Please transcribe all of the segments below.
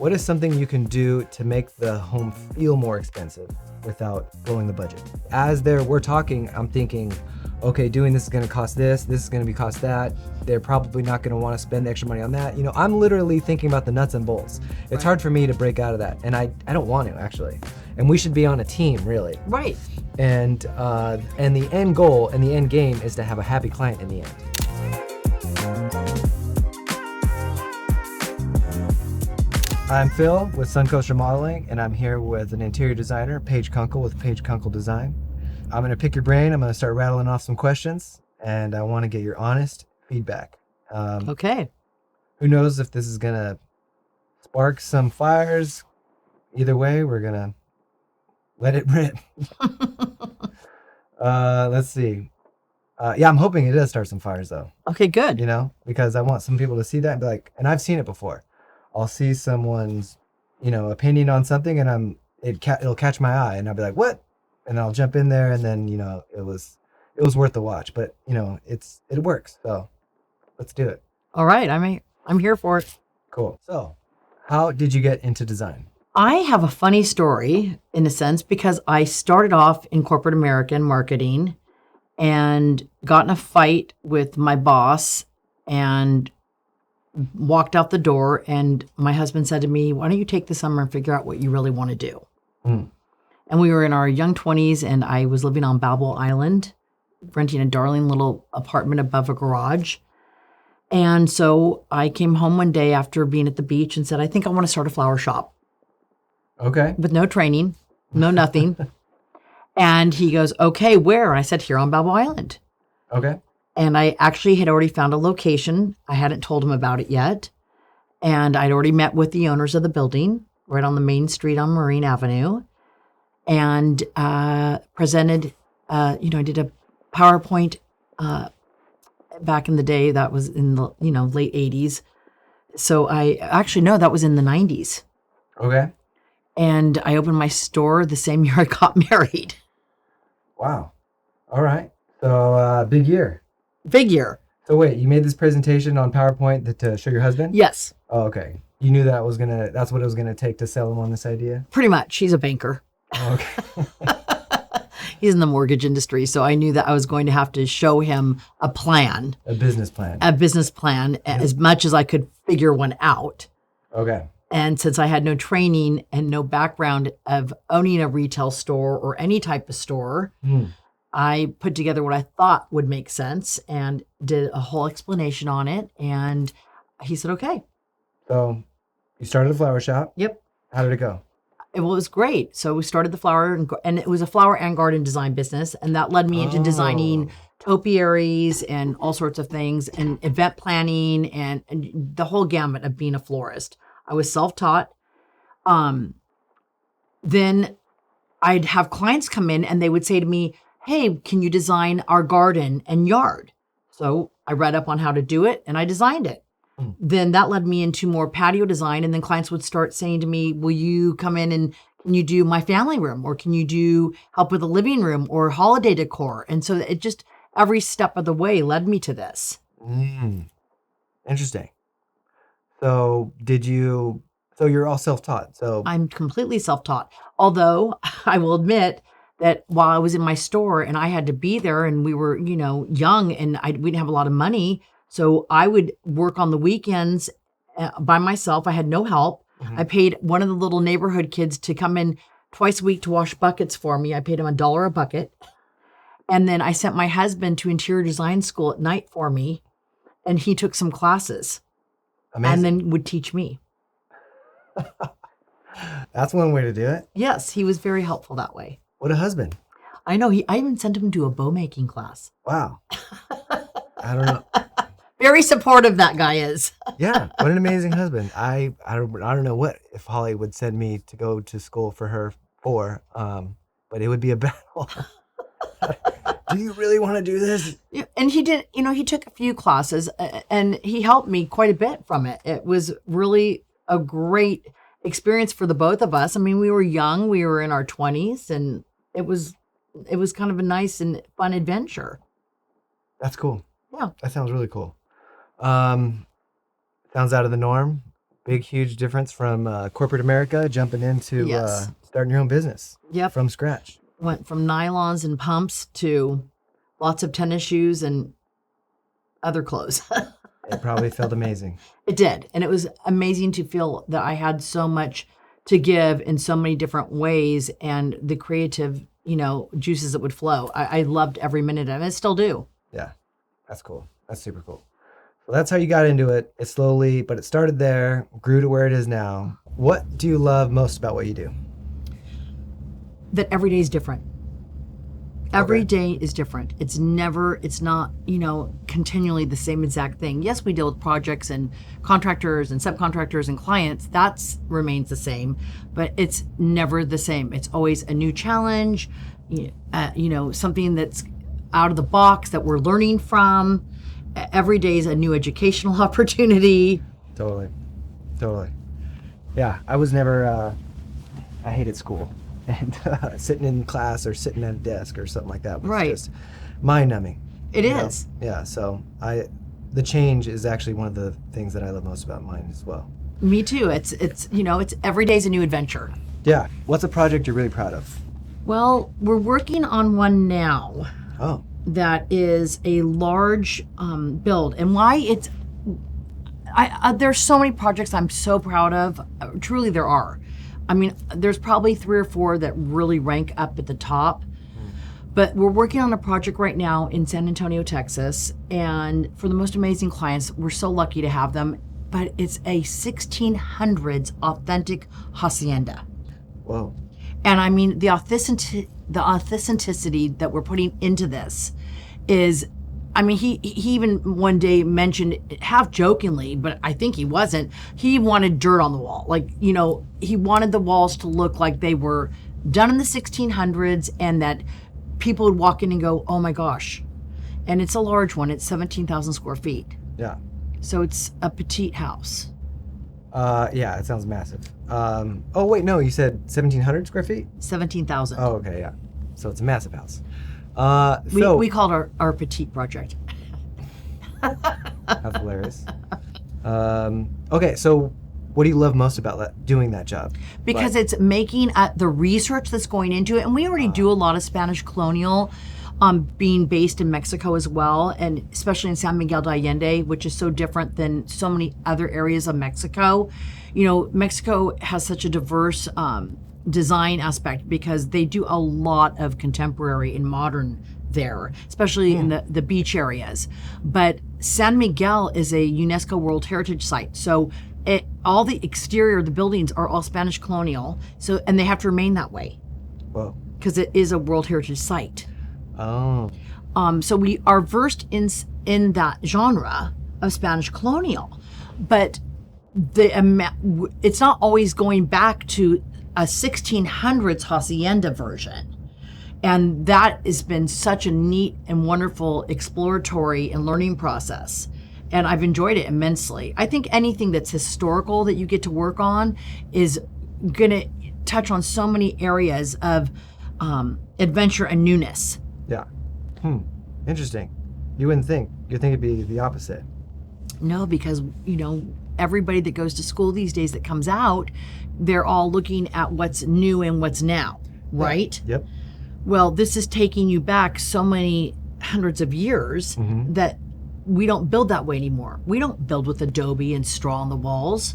What is something you can do to make the home feel more expensive without blowing the budget? As we're talking, I'm thinking, okay, doing this is going to cost this is going to be cost that. They're probably not going to want to spend extra money on that. I'm literally thinking about the nuts and bolts. It's hard for me to break out of that, and I don't want to, actually. And we should be on a team, really. Right. And the end goal and the end game is to have a happy client in the end. I'm Phil with Suncoast Remodeling, and I'm here with an interior designer, Paige Kunkle with Paige Kunkle Design. I'm going to pick your brain. I'm going to start rattling off some questions, and I want to get your honest feedback. Okay. Who knows if this is going to spark some fires? Either way, we're going to let it rip. Let's see. I'm hoping it does start some fires, though. Okay, good. Because I want some people to see that and be like, and I've seen it before. I'll see someone's, opinion on something, and it'll catch my eye, and I'll be like, what? And I'll jump in there, and then, it was worth the watch. But, it works. So let's do it. All right. I'm here for it. Cool. So how did you get into design? I have a funny story in a sense because I started off in corporate American marketing and got in a fight with my boss and walked out the door, and my husband said to me, why don't you take the summer and figure out what you really want to do? And we were in our young 20s, and I was living on Balboa Island, renting a darling little apartment above a garage. And so I came home one day after being at the beach and said, I think I want to start a flower shop. Okay. With no training, no nothing. And he goes, okay, where? And I said, here on Balboa Island. Okay. And I actually had already found a location. I hadn't told him about it yet. And I'd already met with the owners of the building right on the main street on Marine Avenue, and presented, I did a PowerPoint back in the day. That was in the, late 80s. So that was in the 90s. Okay. And I opened my store the same year I got married. Wow. All right. So big year. Big year. So wait, you made this presentation on PowerPoint to show your husband? Yes. Oh, okay. You knew that's what it was gonna take to sell him on this idea? Pretty much. He's a banker. Oh, okay. He's in the mortgage industry, so I knew that I was going to have to show him a plan. A business plan. As much as I could figure one out. Okay. And since I had no training and no background of owning a retail store or any type of store, I put together what I thought would make sense and did a whole explanation on it. And he said, okay. So you started a flower shop. Yep. How did it go? It was great. So we started the flower and it was a flower and garden design business. And that led me into designing topiaries and all sorts of things and event planning and the whole gamut of being a florist. I was self-taught. Then I'd have clients come in and they would say to me, hey, can you design our garden and yard? So I read up on how to do it and I designed it. Then that led me into more patio design. And then clients would start saying to me, will you come in and can you do my family room? Or can you help with the living room or holiday decor? And so it just, every step of the way led me to this. Interesting. So you're all self-taught. So I'm completely self-taught. Although I will admit that while I was in my store and I had to be there and we were, young and we didn't have a lot of money. So I would work on the weekends by myself. I had no help. I paid one of the little neighborhood kids to come in twice a week to wash buckets for me. I paid him $1 a bucket. And then I sent my husband to interior design school at night for me. And he took some classes. Amazing. And then would teach me. That's one way to do it. Yes, he was very helpful that way. What a husband. I know. I even sent him to a bow making class. Wow. I don't know. Very supportive that guy is. Yeah, what an amazing husband. I don't know what if Holly would send me to go to school for her but it would be a battle. Do you really want to do this? Yeah, and he did, he took a few classes and he helped me quite a bit from it. It was really a great experience for the both of us. I mean, we were young, we were in our 20s, and it was kind of a nice and fun adventure. That's cool. Yeah. That sounds really cool. Sounds out of the norm. Big, huge difference from corporate America jumping into Yes. starting your own business Yep. from scratch. Went from nylons and pumps to lots of tennis shoes and other clothes. It probably felt amazing. It did. And it was amazing to feel that I had so much to give in so many different ways, and the creative, juices that would flow. I loved every minute of it. I still do. Yeah, that's cool. That's super cool. So that's how you got into it. It slowly, but it started there, grew to where it is now. What do you love most about what you do? That every day is different. Every Okay. day is different. It's not, continually the same exact thing. Yes, we deal with projects and contractors and subcontractors and clients. That remains the same, but it's never the same. It's always a new challenge, something that's out of the box that we're learning from. Every day is a new educational opportunity. Totally. Yeah, I was never, I hated school. And sitting in class or sitting at a desk or something like that was Right. just mind-numbing. It you know? is. Yeah, so the change is actually one of the things that I love most about mine as well. Me too. It's every day's a new adventure. Yeah, what's a project you're really proud of? Well, we're working on one now Oh, that is a large build, and why it's there's so many projects I'm so proud of. Truly, there are. I mean, there's probably 3 or 4 that really rank up at the top. But we're working on a project right now in San Antonio, Texas, and for the most amazing clients, we're so lucky to have them. But it's a 1600s authentic hacienda. whoa. And I mean, the authenticity that we're putting into this is, I mean, he even one day mentioned, half jokingly, but I think he wasn't, he wanted dirt on the wall. Like, he wanted the walls to look like they were done in the 1600s and that people would walk in and go, oh my gosh. And it's a large one. It's 17,000 square feet. Yeah. So it's a petite house. Yeah, it sounds massive. Oh, wait, no, you said 1,700 square feet? 17,000. Oh, okay, yeah. So it's a massive house. We called our petite project. That's hilarious. Okay, so what do you love most about doing that job? Because it's making the research that's going into it. And we already do a lot of Spanish colonial, being based in Mexico as well, and especially in San Miguel de Allende, which is so different than so many other areas of Mexico. Mexico has such a diverse design aspect because they do a lot of contemporary and modern there, especially in the beach areas. But San Miguel is a UNESCO World Heritage Site. So all the exterior of the buildings are all Spanish colonial. So, and they have to remain that way Whoa. because it is a World Heritage Site. Oh, So we are versed in that genre of Spanish colonial, but it's not always going back to a 1600s hacienda version. And that has been such a neat and wonderful exploratory and learning process. And I've enjoyed it immensely. I think anything that's historical that you get to work on is going to touch on so many areas of adventure and newness. yeah. Interesting. You wouldn't think. You'd think it'd be the opposite. No, because, everybody that goes to school these days that comes out, they're all looking at what's new and what's now, right? Yep. Well, this is taking you back so many hundreds of years that we don't build that way anymore. We don't build with adobe and straw on the walls.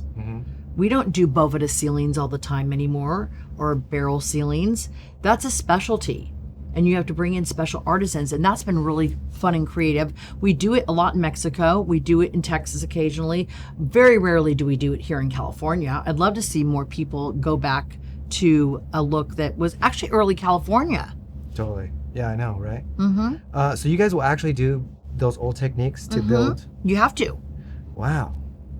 We don't do Boveda ceilings all the time anymore, or barrel ceilings. That's a specialty. And you have to bring in special artisans, and that's been really fun and creative. We do it a lot in Mexico. We do it in Texas occasionally. Very rarely do we do it here in California. I'd love to see more people go back to a look that was actually early California. Totally. Yeah, I know, right? So you guys will actually do those old techniques to build? You have to. Wow.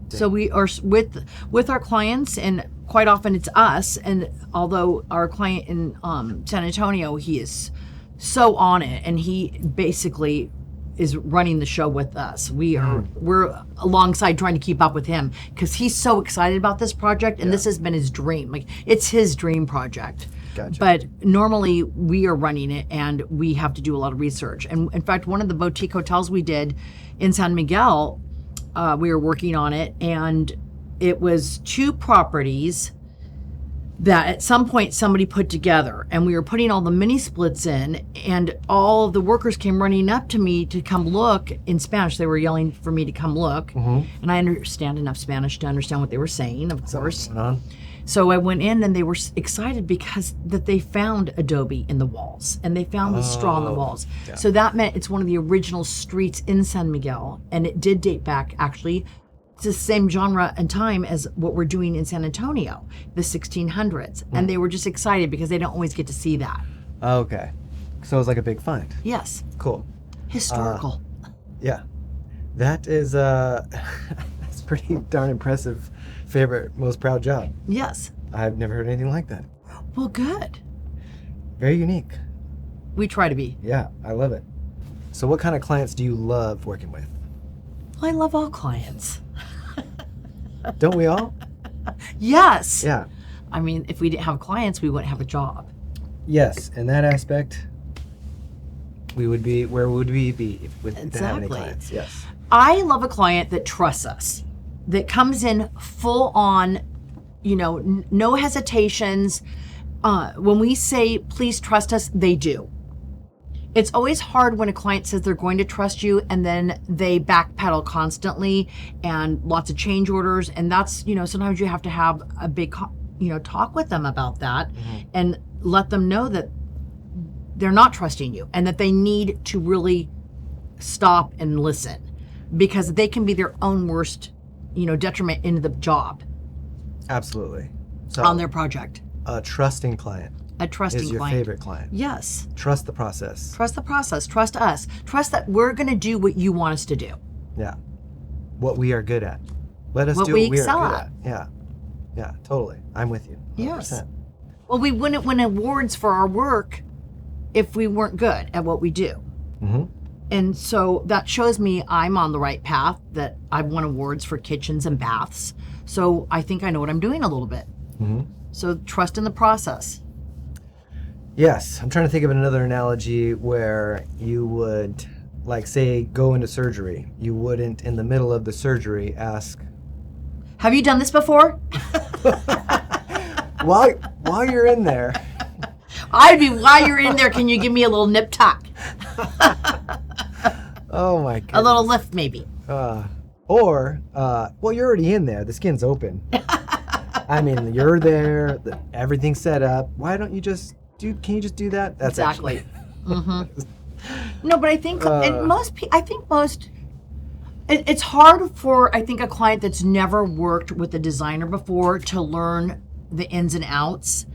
So we are with our clients, and quite often it's us. And although our client in San Antonio, he is so on it, and he basically is running the show with us. We're alongside trying to keep up with him because he's so excited about this project, and this has been his dream. Like, it's his dream project. Gotcha. But normally we are running it, and we have to do a lot of research. And in fact, one of the boutique hotels we did in San Miguel, we were working on it, and it was 2 properties that at some point somebody put together, and we were putting all the mini splits in, and all the workers came running up to me to come look in Spanish. They were yelling for me to come look, and I understand enough Spanish to understand what they were saying, of course. So I went in, and they were excited because that they found adobe in the walls, and they found the straw in the walls. Yeah. So that meant it's one of the original streets in San Miguel, and it did date back actually to the same genre and time as what we're doing in San Antonio, the 1600s. And they were just excited because they don't always get to see that. Okay. So it was like a big find. Yes. Cool. Historical. Yeah. That is that's pretty darn impressive. Favorite, most proud job. Yes. I've never heard anything like that. Well, good. Very unique. We try to be. Yeah, I love it. So what kind of clients do you love working with? Well, I love all clients. Don't we all? Yes. Yeah. I mean, if we didn't have clients, we wouldn't have a job. Yes, in that aspect, we would be, where would we be if we didn't have any Exactly. clients? Yes. I love a client that trusts us, that comes in full on, no hesitations. When we say, please trust us, they do. It's always hard when a client says they're going to trust you and then they backpedal constantly and lots of change orders. And that's, sometimes you have to have a big, talk with them about that and let them know that they're not trusting you and that they need to really stop and listen, because they can be their own worst, detriment into the job. Absolutely. So on their project. A trusting client. A trusting is your client. favorite client. Yes. Trust the process. Trust the process. Trust us. Trust that we're going to do what you want us to do. Yeah. What we are good at. Let us What do we what we are excel good at. at. Yeah. Yeah, totally. I'm with you. 100%. Yes. Well, we wouldn't win awards for our work if we weren't good at what we do. And so that shows me I'm on the right path, that I've won awards for kitchens and baths. So I think I know what I'm doing a little bit. So trust in the process. Yes. I'm trying to think of another analogy where you would, like, say, go into surgery. You wouldn't, in the middle of the surgery, ask, have you done this before? while you're in there. While you're in there, can you give me a little nip tuck? Oh my goodness. A little lift, maybe. Well, you're already in there. The skin's open. I mean, you're there. Everything's set up. Why don't you just can you just do that? That's exactly. Actually... No, but I think it's hard for, I think, a client that's never worked with a designer before to learn the ins and outs.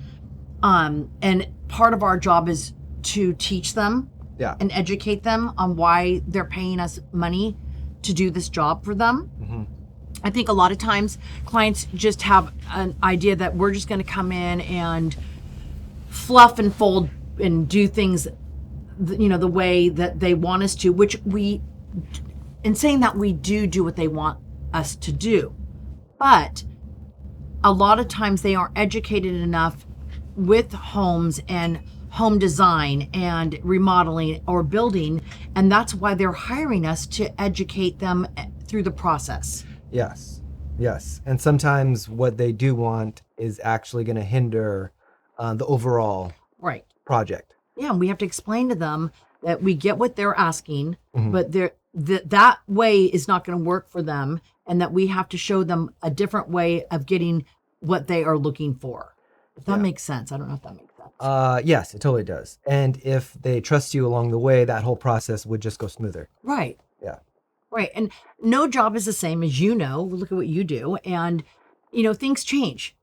And part of our job is to teach them and educate them on why they're paying us money to do this job for them. I think a lot of times clients just have an idea that we're just going to come in and fluff and fold and do things, the way that they want us to, which in saying that, we do what they want us to do. But a lot of times they aren't educated enough with homes and home design and remodeling or building, and that's why they're hiring us to educate them through the process. Yes. And sometimes what they do want is actually going to hinder the overall project. Yeah, and we have to explain to them that we get what they're asking, but that way is not going to work for them, and that we have to show them a different way of getting what they are looking for. If that makes sense. I don't know if that makes sense. Yes, it totally does. And if they trust you along the way, that whole process would just go smoother. Right. Yeah. Right. And no job is the same, as look at what you do. And, things change.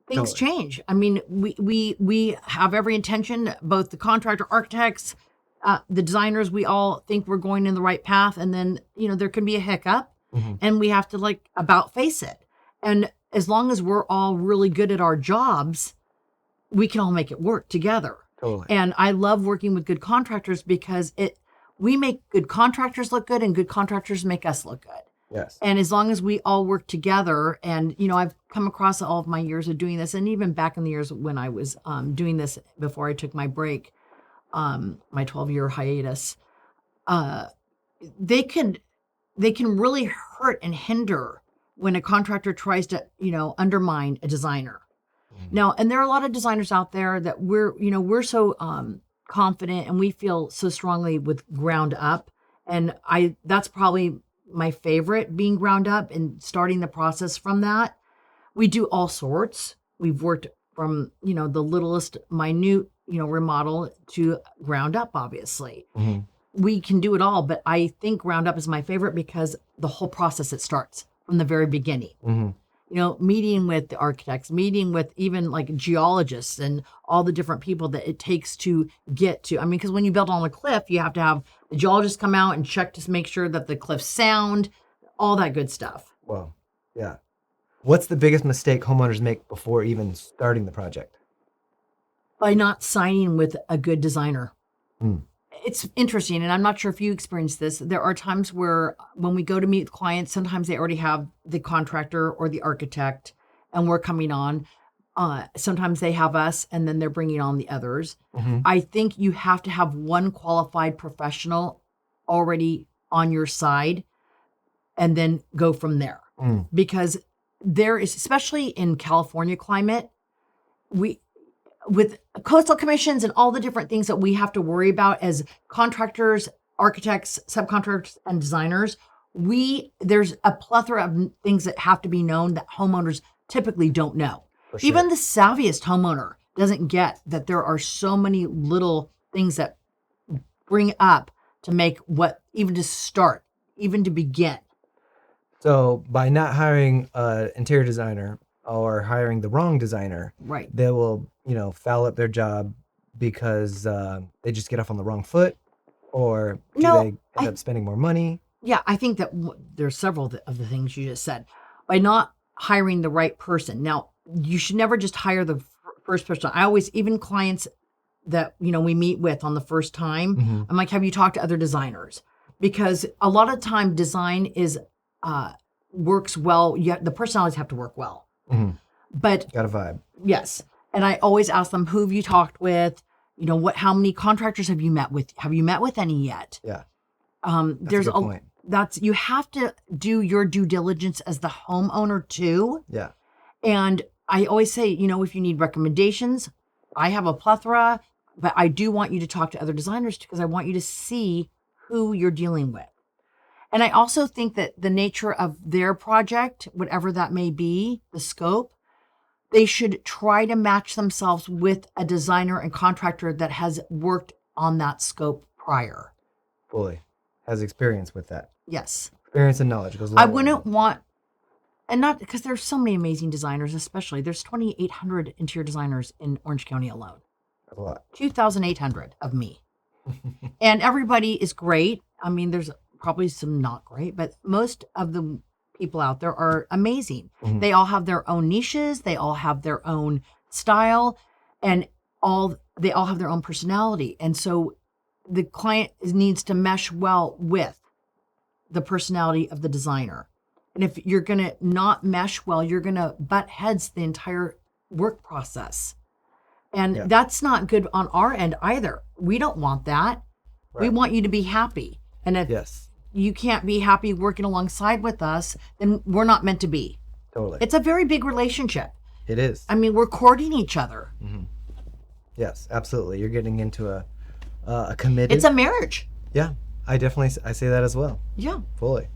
Things change. I mean, we have every intention, both the contractor, architects, the designers, we all think we're going in the right path. And then, there can be a hiccup and we have to about face it. And as long as we're all really good at our jobs, we can all make it work together. Totally. And I love working with good contractors because we make good contractors look good and good contractors make us look good. Yes. And as long as we all work together, and, I've come across all of my years of doing this, and even back in the years when I was doing this before I took my break, my 12-year hiatus, they can really hurt and hinder when a contractor tries to, undermine a designer. Now, and there are a lot of designers out there that we're so confident and we feel so strongly with ground up. And that's probably my favorite, being ground up and starting the process from that. We do all sorts. We've worked from, the littlest minute, remodel to ground up, obviously. Mm-hmm. We can do it all, but I think ground up is my favorite because the whole process, it starts from the very beginning. Mm-hmm. Meeting with the architects, meeting with even like geologists and all the different people that it takes to get to. I mean, because when you build on a cliff, you have to have the geologists come out and check to make sure that the cliff's sound, all that good stuff. Well, yeah. What's the biggest mistake homeowners make before even starting the project? By not signing with a good designer. Mm. It's interesting, and I'm not sure if you experienced this. There are times where when we go to meet with clients, sometimes they already have the contractor or the architect, and we're coming on. Sometimes they have us, and then they're bringing on the others. Mm-hmm. I think you have to have one qualified professional already on your side, and then go from there. Mm. Because there is, especially in California climate, with coastal commissions and all the different things that we have to worry about as contractors, architects, subcontractors, and designers, there's a plethora of things that have to be known that homeowners typically don't know. For sure. Even the savviest homeowner doesn't get that there are so many little things that bring up to make even to start, even to begin. So by not hiring an interior designer or hiring the wrong designer, Right. they will, foul up their job because they just get off on the wrong foot, or do they end up spending more money? Yeah, I think that there's several of the things you just said. By not hiring the right person. Now, you should never just hire the first person. I always, even clients that, we meet with on the first time, Mm-hmm. I'm like, have you talked to other designers? Because a lot of time design works well. The personalities have to work well. Mm-hmm. But Got a vibe. yes. And I always ask them, who have you talked with? How many contractors have you met with? Have you met with any yet? Yeah. There's a good point. You have to do your due diligence as the homeowner too. Yeah. And I always say, if you need recommendations, I have a plethora, but I do want you to talk to other designers because I want you to see who you're dealing with. And I also think that the nature of their project, whatever that may be, the scope, they should try to match themselves with a designer and contractor that has worked on that scope prior. Fully. Has experience with that. Yes. Experience and knowledge goes a long I way. wouldn't want, and not because there's so many amazing designers, especially there's 2,800 interior designers in Orange County alone. That's a lot. 2,800 of me. And everybody is great. I mean, there's probably some not great, but most of the people out there are amazing. Mm-hmm. They all have their own niches. They all have their own style, and they all have their own personality. And so the client needs to mesh well with the personality of the designer. And if you're going to not mesh well, you're going to butt heads the entire work process. And that's not good on our end either. We don't want that. Right. We want you to be happy. And if you can't be happy working alongside with us, then we're not meant to be. Totally. It's a very big relationship. It is. I mean, we're courting each other. Mm-hmm. Yes, absolutely. You're getting into a committed. It's a marriage. Yeah, I say that as well. Yeah. Fully.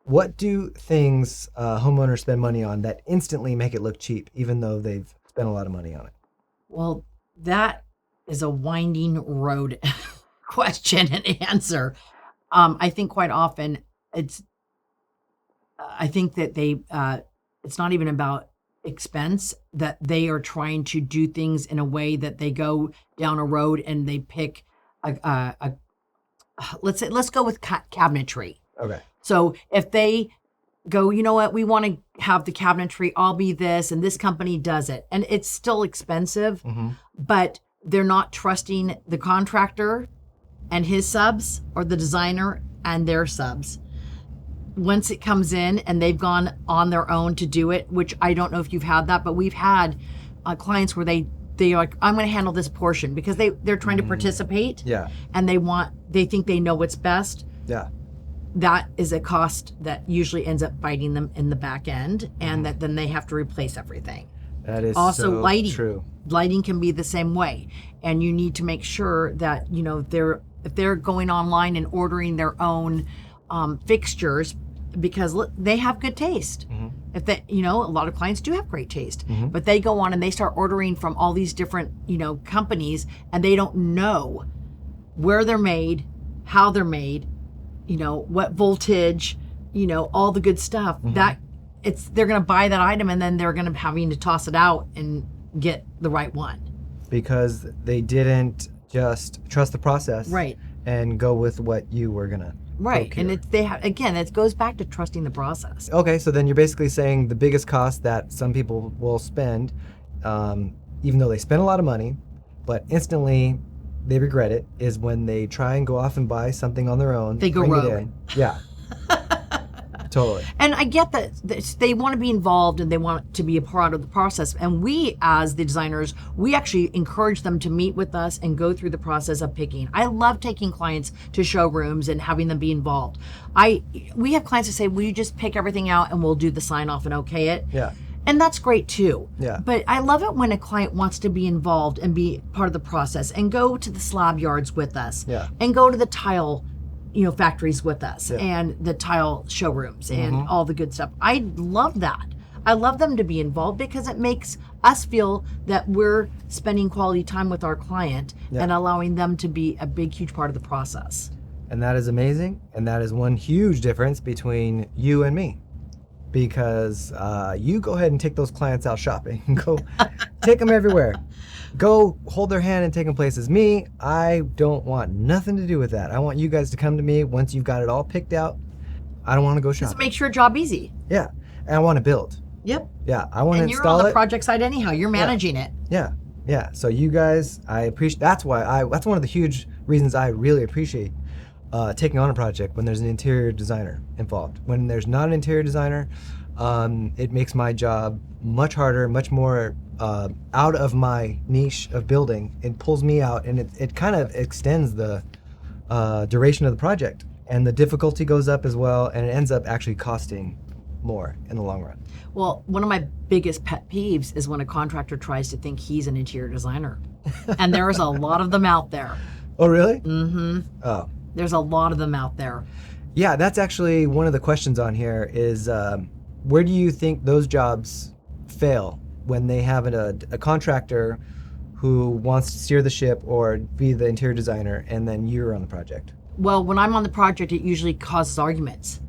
What do things homeowners spend money on that instantly make it look cheap, even though they've spent a lot of money on it? Well, that is a winding road question and answer. I think quite often I think that it's not even about expense, that they are trying to do things in a way that they go down a road and they pick let's go with cabinetry. Okay. So if they go, you know what, we want to have the cabinetry all be this, and this company does it, and it's still expensive, mm-hmm. but they're not trusting the contractor and his subs or the designer and their subs. Once it comes in and they've gone on their own to do it, which I don't know if you've had that, but we've had clients where they're like, I'm going to handle this portion because they're trying to participate. Yeah. And they think they know what's best. Yeah. that is a cost that usually ends up biting them in the back end, and that then they have to replace everything. That is Also, so lighting. true. Lighting can be the same way, and you need to make sure that if they're going online and ordering their own fixtures, because they have good taste. If they, a lot of clients do have great taste, but they go on and they start ordering from all these different, companies, and they don't know where they're made, how they're made, what voltage, all the good stuff. They're going to buy that item, and then they're going to having to toss it out and get the right one. Because they didn't just trust the process. Right. And go with what you were going to Right. procure. And it goes back to trusting the process. Okay, so then you're basically saying the biggest cost that some people will spend, even though they spend a lot of money, but instantly they regret it, is when they try and go off and buy something on their own. They go bring it rogue. in. Yeah. Totally. And I get that they want to be involved and they want to be a part of the process. And we, as the designers, we actually encourage them to meet with us and go through the process of picking. I love taking clients to showrooms and having them be involved. We have clients that say, will you just pick everything out and we'll do the sign off and okay it? Yeah. And that's great too. Yeah. But I love it when a client wants to be involved and be part of the process and go to the slab yards with us. Yeah. And go to the tile factories with us, Yeah. and the tile showrooms and all the good stuff. I love that. I love them to be involved because it makes us feel that we're spending quality time with our client and allowing them to be a big, huge part of the process. And that is amazing. And that is one huge difference between you and me. Because you go ahead and take those clients out shopping. Go take them everywhere. Go hold their hand and take them places. Me, I don't want nothing to do with that. I want you guys to come to me once you've got it all picked out. I don't want to go shopping. Just make your job easy. Yeah. And I want to build. Yep. Yeah. I want to And you're install on the it. project side anyhow. You're managing it. Yeah. Yeah. So you guys, I appreciate, that's one of the huge reasons I really appreciate taking on a project when there's an interior designer involved. When there's not an interior designer, it makes my job much harder, much more out of my niche of building. It pulls me out, and it kind of extends the duration of the project, and the difficulty goes up as well, and it ends up actually costing more in the long run. Well, one of my biggest pet peeves is when a contractor tries to think he's an interior designer. And there's a lot of them out there. Oh, really? Mm-hmm. Oh. There's a lot of them out there. Yeah, that's actually one of the questions on here is where do you think those jobs fail when they have a contractor who wants to steer the ship or be the interior designer, and then you're on the project? Well, when I'm on the project, it usually causes arguments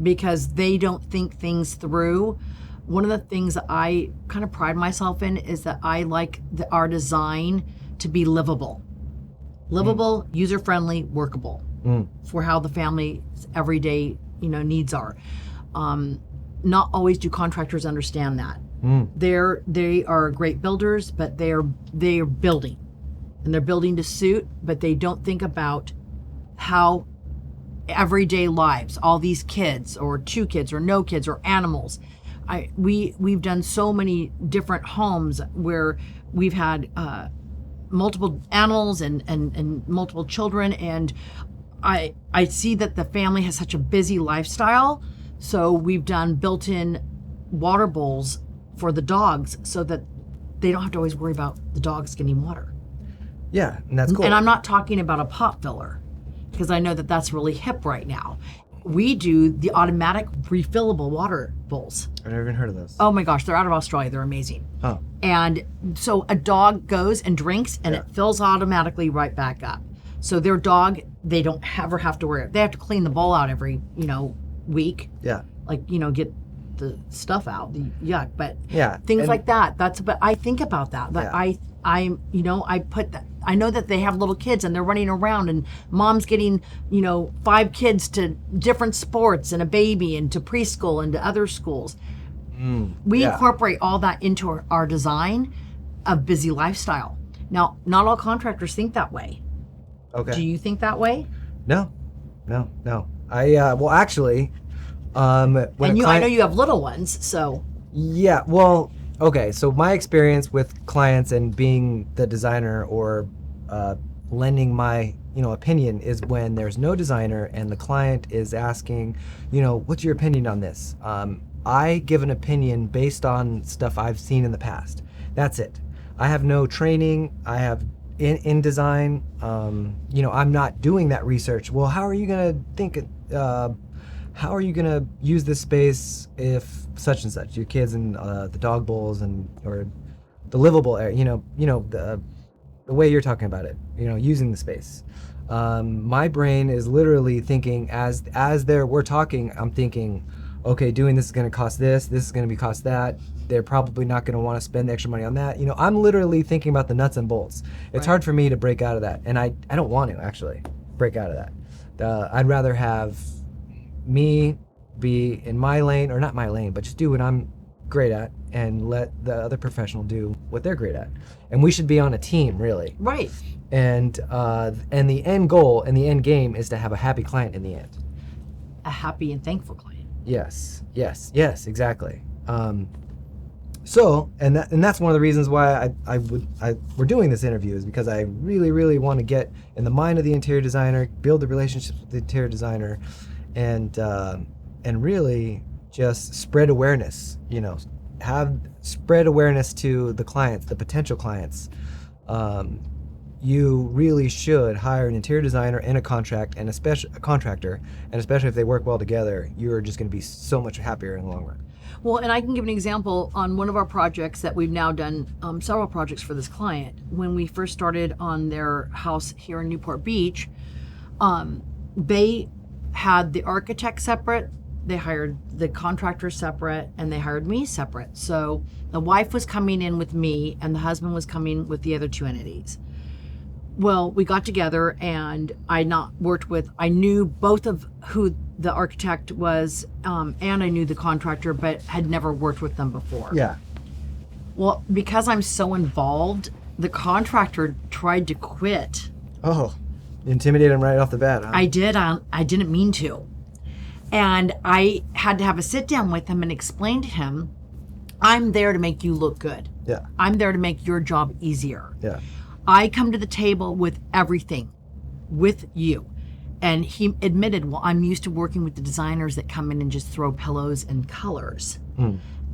because they don't think things through. One of the things that I kind of pride myself in is that I like our design to be livable. Livable, user-friendly, workable for how the family's everyday, needs are. Not always do contractors understand that. They are great builders, but they are building, and they're building to suit, but they don't think about how everyday lives, all these kids or 2 kids or no kids or animals. We've done so many different homes where we've had multiple animals and multiple children, and I see that the family has such a busy lifestyle, so we've done built-in water bowls for the dogs so that they don't have to always worry about the dogs getting water. Yeah, and that's cool. And I'm not talking about a pot filler, because I know that that's really hip right now. We do the automatic refillable water bowls. I've never even heard of those. Oh my gosh, they're out of Australia. They're amazing. Oh. And so a dog goes and drinks, and it fills automatically right back up. So their dog, they don't ever have to worry. They have to clean the bowl out every, week. Yeah. Like, get the stuff out, the yuck. But things and- like that. But I think about that. That I put that. I know that they have little kids and they're running around, and mom's getting, 5 kids to different sports and a baby and to preschool and to other schools. We incorporate all that into our design of busy lifestyle. Now, not all contractors think that way. Okay. Do you think that way? No. Well, actually, when I know you have little ones, so. Yeah, well, okay, so my experience with clients and being the designer or lending my opinion is when there's no designer and the client is asking, what's your opinion on this? I give an opinion based on stuff I've seen in the past. That's it. I have no training. I have in design. I'm not doing that research. Well, how are you gonna think? How are you gonna use this space if such and such? Your kids in the dog bowls or the livable area. The way you're talking about it. Using the space. My brain is literally thinking as we're talking. I'm thinking, okay, doing this is going to cost this is going to be cost that. They're probably not going to want to spend the extra money on that. I'm literally thinking about the nuts and bolts. It's hard for me to break out of that. And I don't want to actually break out of that. I'd rather have me be in my lane, or not my lane, but just do what I'm great at and let the other professional do what they're great at. And we should be on a team, really. Right. And the end goal and the end game is to have a happy client in the end. A happy and thankful client. Yes, exactly. So that's one of the reasons why we're doing this interview, is because I really, really want to get in the mind of the interior designer, build the relationships with the interior designer, and really just spread awareness. Spread awareness to the clients, the potential clients. You really should hire an interior designer and a contractor, and especially if they work well together, you're just going to be so much happier in the long run. Well, and I can give an example on one of our projects that we've now done, several projects for this client. When we first started on their house here in Newport Beach, they had the architect separate, they hired the contractor separate, and they hired me separate. So the wife was coming in with me and the husband was coming with the other two entities. Well, we got together and I knew both of who the architect was, and I knew the contractor, but had never worked with them before. Yeah. Well, because I'm so involved, the contractor tried to quit. Oh, you intimidated him right off the bat, huh? I did. I didn't mean to. And I had to have a sit down with him and explain to him, I'm there to make you look good. Yeah. I'm there to make your job easier. Yeah. I come to the table with everything, with you. And he admitted, well, I'm used to working with the designers that come in and just throw pillows and colors.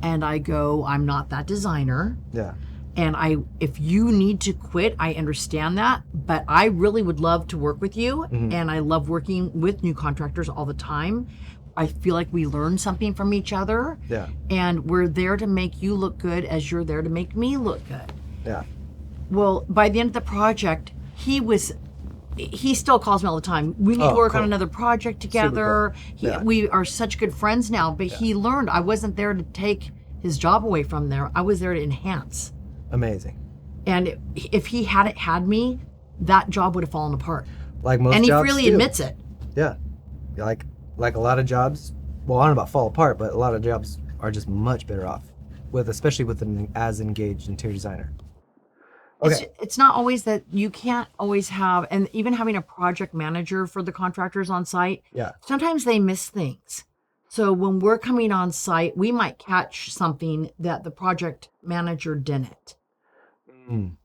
And I go, I'm not that designer. Yeah. And if you need to quit, I understand that, but I really would love to work with you. And I love working with new contractors all the time. I feel like we learn something from each other. Yeah. And we're there to make you look good as you're there to make me look good. Yeah. Well, by the end of the project, he still calls me all the time. We need to work on another project together. Cool. We are such good friends now, but he learned I wasn't there to take his job away from there. I was there to enhance. Amazing. And if he hadn't had me, that job would have fallen apart. Like most jobs and he freely do. admits it. Yeah. Like a lot of jobs, well, I don't know about fall apart, but a lot of jobs are just much better off, especially with an as engaged interior designer. Okay. It's not always that you can't always have, and even having a project manager for the contractors on site, sometimes they miss things. So when we're coming on site, we might catch something that the project manager didn't.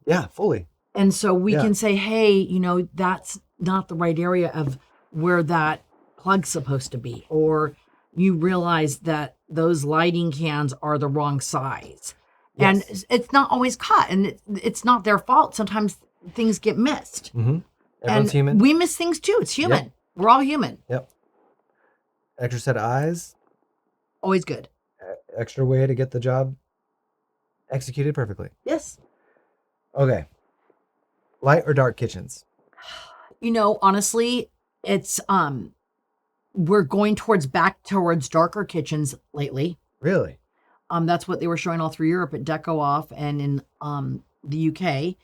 Yeah, fully. And so we can say, hey, that's not the right area of where that plug's supposed to be. Or you realize that those lighting cans are the wrong size. And it's not always caught, and it's not their fault. Sometimes things get missed. Everyone's human. We miss things too. It's human. Yep. We're all human. Yep. Extra set of eyes. Always good. Extra way to get the job executed perfectly. Yes. Okay. Light or dark kitchens? Honestly, it's we're going back towards darker kitchens lately. Really? That's what they were showing all through Europe at Deco Off and in the UK.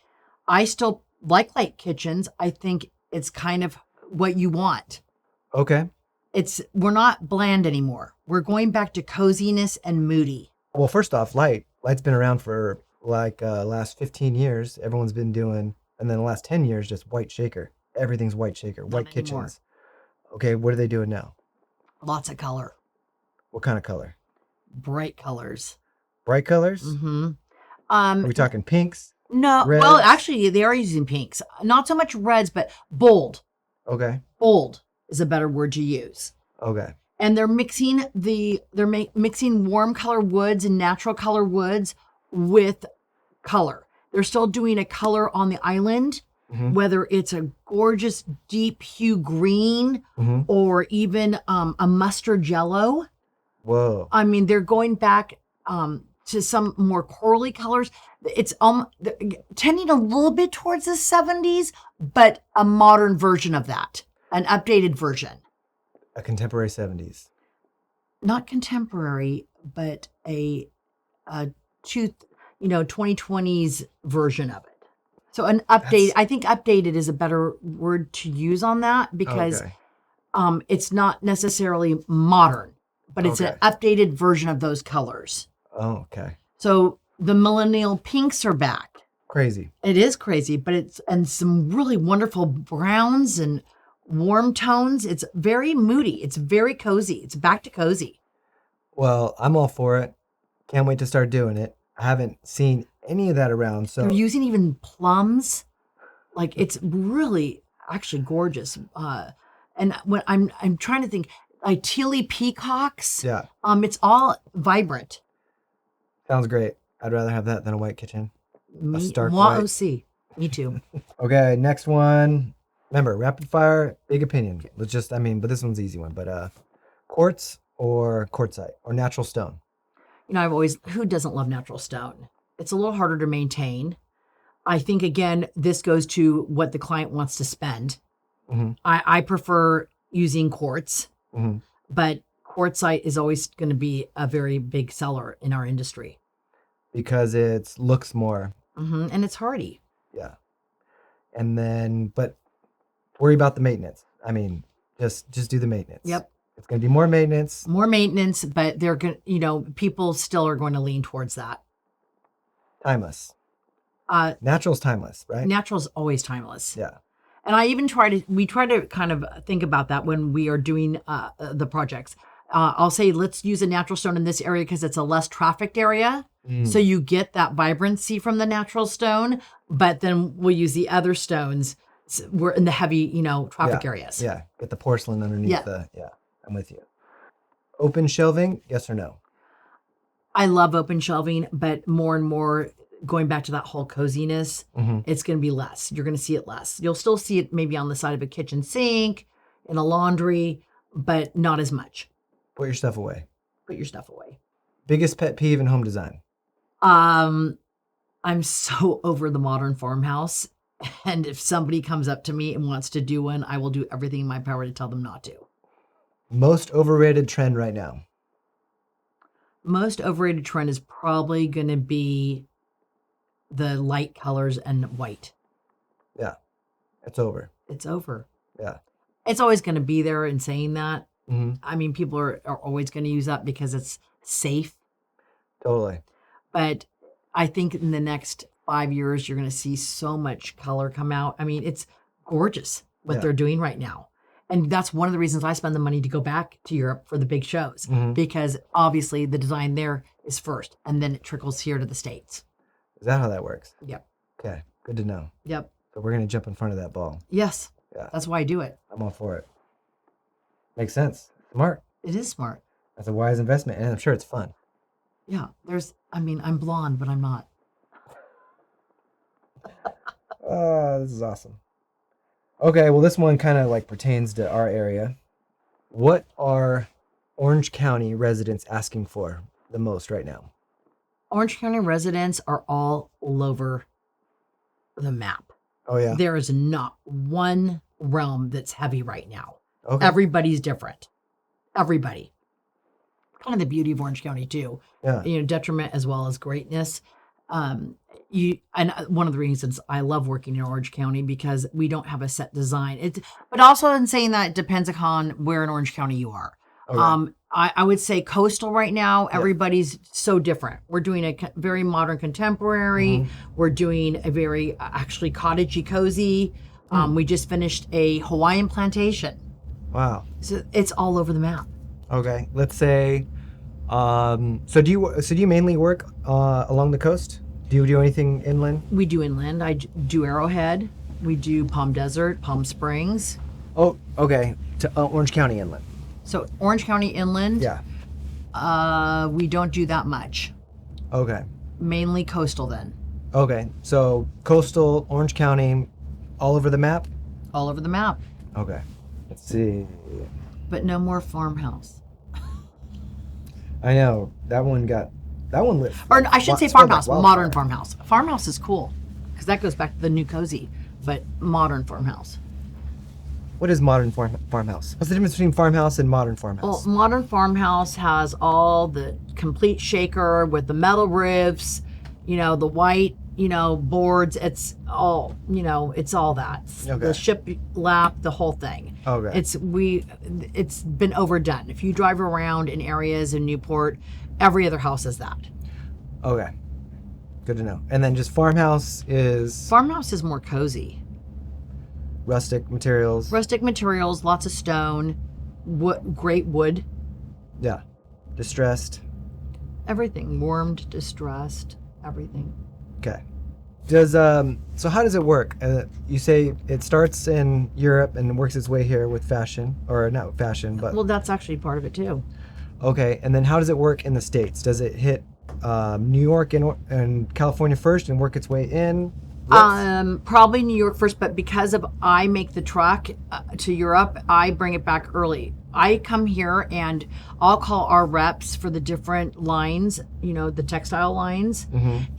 I still like light kitchens. I think it's kind of what you want. Okay. We're not bland anymore. We're going back to coziness and moody. Well, first off, light's been around for last 15 years. Everyone's been doing, and then the last 10 years, just white shaker. Everything's white shaker, white kitchens. Okay, what are they doing now? Lots of color. What kind of color? Bright colors. Bright colors? Mm-hmm. Are we talking pinks? No, Reds? well, actually, they are using pinks. Not so much reds, but bold. Okay. Bold is a better word to use. Okay. And they're mixing mixing warm color woods and natural color woods with color. They're still doing a color on the island, whether it's a gorgeous deep hue green or even a mustard yellow. Whoa. I mean, they're going back to some more corally colors. It's tending a little bit towards the 70s, but a modern version of that, an updated version. A contemporary 70s. Not contemporary, but a 2020s version of it. So an update. I think updated is a better word to use on that because it's not necessarily modern, but it's an updated version of those colors. Oh, okay. So the millennial pinks are back. Crazy. It is crazy, but and some really wonderful browns and warm tones. It's very moody. It's very cozy. It's back to cozy. Well, I'm all for it. Can't wait to start doing it. I haven't seen any of that around. So they're using even plums. Like it's really actually gorgeous. And when I'm trying to think, like tealy peacocks. Yeah. It's all vibrant. Sounds great. I'd rather have that than a white kitchen. Me, A stark moi white. aussi. Me too. Okay, next one. Remember, rapid fire, big opinion. Let's just, but this one's an easy one. But quartz or quartzite or natural stone? Who doesn't love natural stone? It's a little harder to maintain. I think, again, this goes to what the client wants to spend. I prefer using quartz, but quartzite is always going to be a very big seller in our industry. Because it looks more. And it's hardy. Yeah. And then, but worry about the maintenance. Just do the maintenance. Yep. It's going to be more maintenance. More maintenance, but they're going people still are going to lean towards that. Timeless. Natural's timeless, right? Natural's always timeless. Yeah. And we try to kind of think about that when we are doing the projects. I'll say, let's use a natural stone in this area because it's a less trafficked area. So you get that vibrancy from the natural stone, but then we'll use the other stones. We're in the heavy, traffic areas. Yeah. Get the porcelain underneath I'm with you. Open shelving, yes or no? I love open shelving, but more and more going back to that whole coziness, it's going to be less. You're going to see it less. You'll still see it maybe on the side of a kitchen sink, in a laundry, but not as much. Put your stuff away. Put your stuff away. Biggest pet peeve in home design? I'm so over the modern farmhouse. And if somebody comes up to me and wants to do one, I will do everything in my power to tell them not to. Most overrated trend right now? Most overrated trend is probably going to be the light colors and white. Yeah. It's over. It's over. Yeah. It's always going to be there in saying that. People are always going to use that because it's safe. Totally. But I think in the next 5 years, you're going to see so much color come out. It's gorgeous what they're doing right now. And that's one of the reasons I spend the money to go back to Europe for the big shows, because obviously the design there is first and then it trickles here to the States. Is that how that works? Yep. Okay. Good to know. Yep. So we're going to jump in front of that ball. Yes. Yeah. That's why I do it. I'm all for it. Makes sense. Smart. It is smart. That's a wise investment, and I'm sure it's fun. Yeah. I'm blonde, but I'm not. Oh, this is awesome. Okay, well, this one kind of pertains to our area. What are Orange County residents asking for the most right now? Orange County residents are all over the map. Oh, yeah. There is not one realm that's heavy right now. Okay. Everybody's different. Everybody. Kind of the beauty of Orange County too. Yeah. Detriment as well as greatness. And one of the reasons I love working in Orange County because we don't have a set design. But also in saying that, it depends upon where in Orange County you are. Okay. I would say coastal right now, everybody's so different. We're doing a very modern contemporary. We're doing a very actually cottagey cozy. We just finished a Hawaiian plantation. Wow. So it's all over the map. Okay. Let's say, so do you mainly work along the coast? Do you do anything inland? We do inland. I do Arrowhead. We do Palm Desert, Palm Springs. Oh, okay. To Orange County inland. So Orange County inland. Yeah. We don't do that much. Okay. Mainly coastal then. Okay. So coastal, Orange County, all over the map? All over the map. Okay. Let's see. But no more farmhouse. I know. That one lit. Or I should say spread like farmhouse, wildfire. modern farmhouse. Farmhouse is cool because that goes back to the new cozy, but modern farmhouse. What is modern farmhouse? What's the difference between farmhouse and modern Well, farmhouse? modern farmhouse has all the complete shaker with the metal roofs, the white, boards. It's all, it's all that. Okay. The ship lap, the whole thing. Okay. It's been overdone. If you drive around in areas in Newport, every other house is that. Okay. Good to know. And then just farmhouse is Farmhouse is more cozy. rustic materials. Rustic materials, lots of stone, great wood, Yeah. Distressed. everything warmed, distressed, everything. Okay. So how does it work? You say it starts in Europe and works its way here with fashion, or not fashion, but Well, that's actually part of it too. okay. And then how does it work in the States? Does it hit New York and California first and work its way in? Probably New York first, but because of I make the truck to Europe, I bring it back early. I come here and I'll call our reps for the different lines, the textile lines,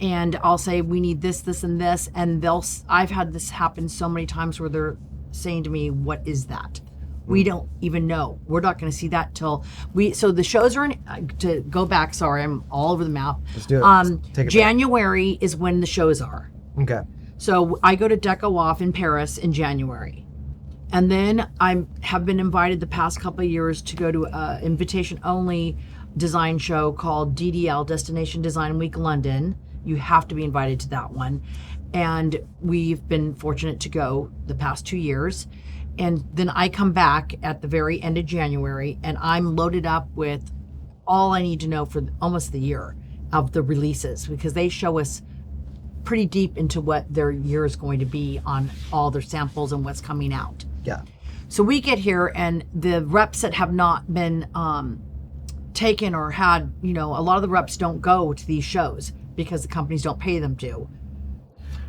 and I'll say we need this, this, and this, and I've had this happen so many times where they're saying to me, "What is that?" We don't even know. We're not going to see that till so the shows are to go back. Sorry, I'm all over the map. Let's do it. Let's take it January is when the shows are. Okay. So I go to Deco Off in Paris in January. And then I have been invited the past couple of years to go to an invitation-only design show called DDL, Destination Design Week London. You have to be invited to that one. And we've been fortunate to go the past 2 years. And then I come back at the very end of January, and I'm loaded up with all I need to know for almost the year of the releases, because they show us pretty deep into what their year is going to be on all their samples and what's coming out. Yeah. So we get here, and the reps that have not been taken or had, a lot of the reps don't go to these shows because the companies don't pay them to.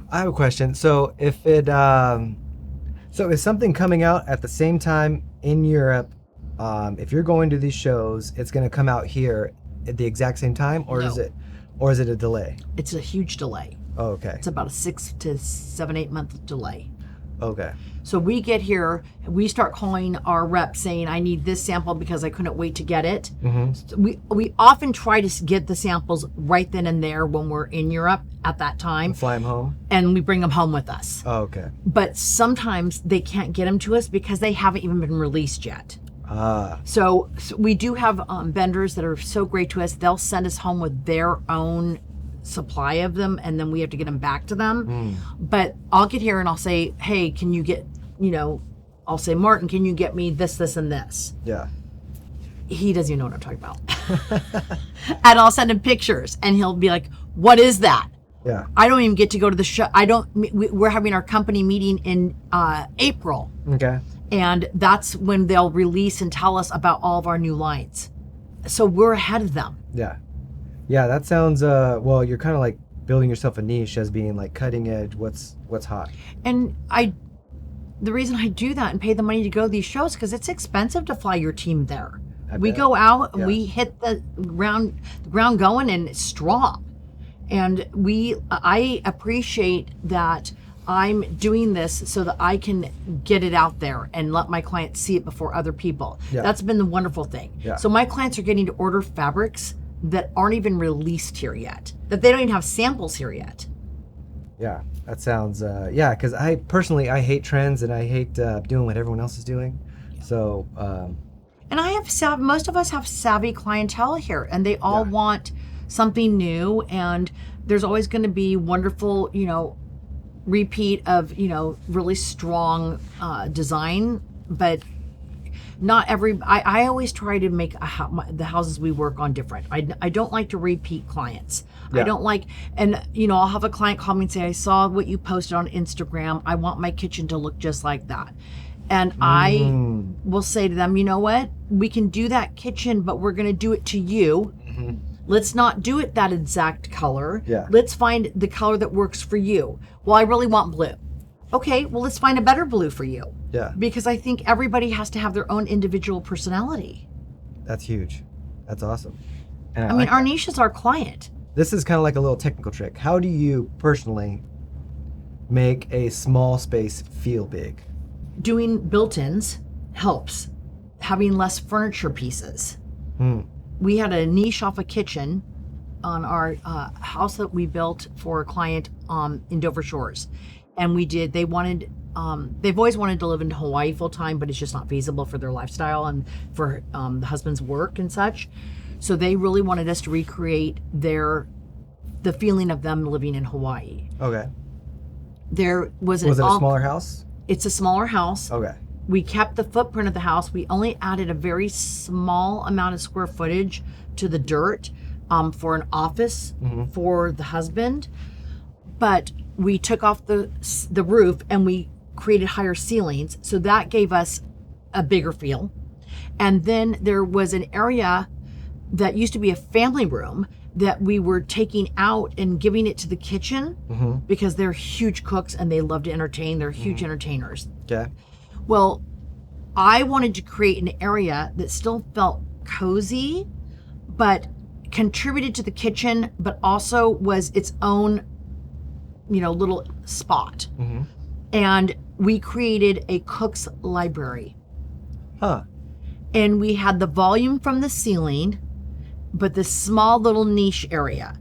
I have a question. So if it, so is something coming out at the same time in Europe? If you're going to these shows, it's going to come out here at the exact same time, or No. is it a delay? It's a huge delay. Oh, okay. It's about a 6 to 7, 8 month delay. Okay. So we get here, we start calling our reps saying, I need this sample because I couldn't wait to get it. So we often try to get the samples right then and there when we're in Europe at that time, Fly them home. and we bring them home with us. Oh, okay. But sometimes they can't get them to us because they haven't even been released yet. So we do have vendors that are so great to us. They'll send us home with their own supply of them, and then we have to get them back to them. But I'll get here and I'll say, hey, can you get, I'll say, Martin, can you get me this, this, and this? Yeah. He doesn't even know what I'm talking about. And I'll send him pictures, and he'll be like, what is that? Yeah. I don't even get to go to the show. We're having our company meeting in April. Okay. And that's when they'll release and tell us about all of our new lines. So we're ahead of them. Yeah. Yeah, that sounds, well, you're kind of like building yourself a niche as being like cutting edge, what's hot. And the reason I do that and pay the money to go to these shows, because it's expensive to fly your team there. We bet. go out and Yeah. we hit the ground going, and it's strong. And I appreciate that I'm doing this so that I can get it out there and let my clients see it before other people. Yeah. That's been the wonderful thing. Yeah. So my clients are getting to order fabrics that aren't even released here yet, that they don't even have samples here yet. Yeah, that sounds, yeah, because I personally hate trends, and I hate doing what everyone else is doing. So, And I have most of us have savvy clientele here, and they all Yeah. want something new, and there's always going to be wonderful, repeat of, really strong design, but not every, I always try to make the houses we work on different. I don't like to repeat clients. I don't like, and I'll have a client call me and say, I saw what you posted on Instagram. I want my kitchen to look just like that. And I will say to them, you know what? We can do that kitchen, but we're going to do it to you. Let's not do it that exact color. Yeah. Let's find the color that works for you. Well, I really want blue. Okay, well, let's find a better blue for you. Yeah. Because I think everybody has to have their own individual personality. That's huge. That's awesome. And I mean, our niche is our client. This is kind of like a little technical trick. How do you personally make a small space feel big? Doing built-ins helps. Having less furniture pieces. We had a niche off a kitchen on our house that we built for a client in Dover Shores. And they've always wanted to live in Hawaii full time, but it's just not feasible for their lifestyle and for the husband's work and such. So they really wanted us to recreate the feeling of them living in Hawaii. Okay. Was it a smaller house? It's a smaller house. Okay. We kept the footprint of the house. We only added a very small amount of square footage to the dirt for an office for the husband. But we took off the roof and we created higher ceilings. So that gave us a bigger feel. And then there was an area that used to be a family room that we were taking out and giving it to the kitchen because they're huge cooks and they love to entertain. They're huge entertainers. Okay. Well, I wanted to create an area that still felt cozy, but contributed to the kitchen, but also was its own, little spot. And we created a cook's library. And we had the volume from the ceiling, but this small little niche area.